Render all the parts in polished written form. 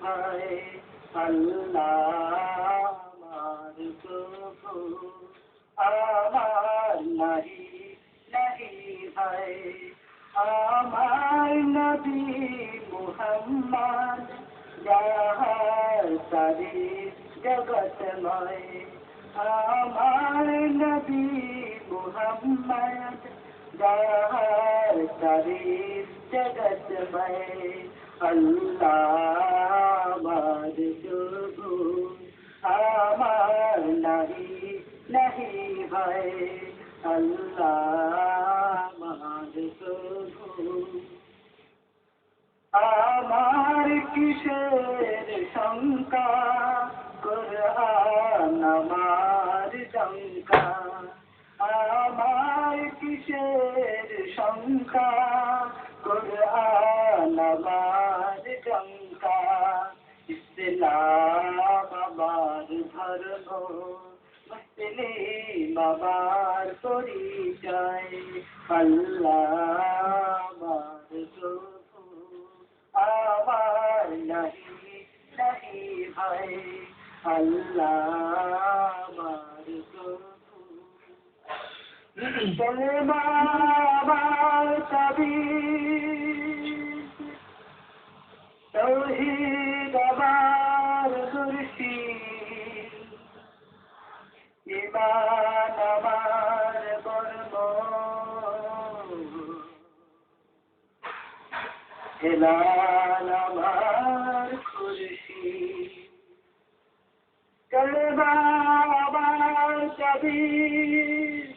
ভাই আল্লাহ আমার প্রভু আমার নাহি নাহি ভাই আমার নবী মুহাম্মদ যাহার সারি জগতময় আমার নবী মুহাম্মদ যাহার সারি জগতময় আল্লাহ আমার প্রভু আমার নাহি নাহি ভাই আল্লাহ আমার প্রভু আমার কিসের শঙ্কা কুরআন আমার শঙ্কা আমার কিসের শঙ্কা কুরআন আমার শঙ্কা ইসলাম আমার ধর্ম মুসলিম আমার পরিচয় আল্লাহ আমার প্রভু আমার নাহি নাহি ভাই আল্লাহ আমার প্রভু কলেমা আমার তাবিজ তাওহীদ আমার মুর্শিদ ঈমান আমার কর্ম হেলাল আমার খুরশিদ কলবা আমার তাবিজ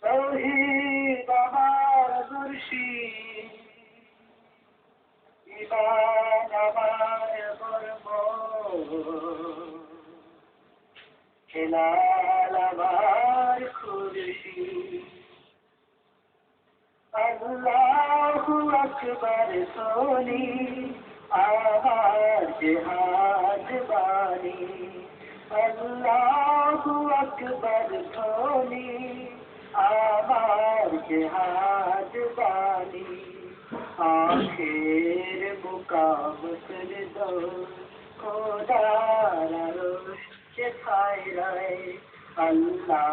তাওহীদ আমার মুর্শিদ ঈমান আমার কর্ম হেলাল আমার খুরশিদ আল্লাহু আকবার সোনি আমার জিহাদ বানী আল্লাহু আকবার সোনি আমার জিহাদ বানী আখের মুকাম কর দো খোদার আরশ কে ছায় রে আল্লাহ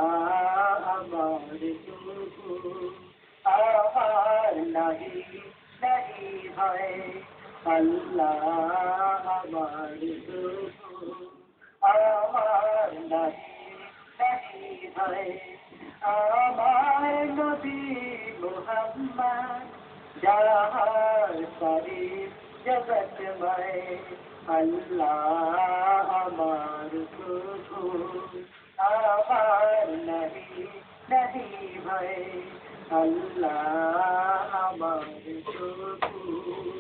আমার প্রভু আমার নাহি নাহি ভাই আল্লাহ আমার প্রভু আমার নাহি নাহি ভাই আমার নবী মুহাম্মদ যাহার সারি জগতময় আল্লাহ আমার প্রভু আমার নাহি নাহি ভাই আল্লাহ আমার প্রভু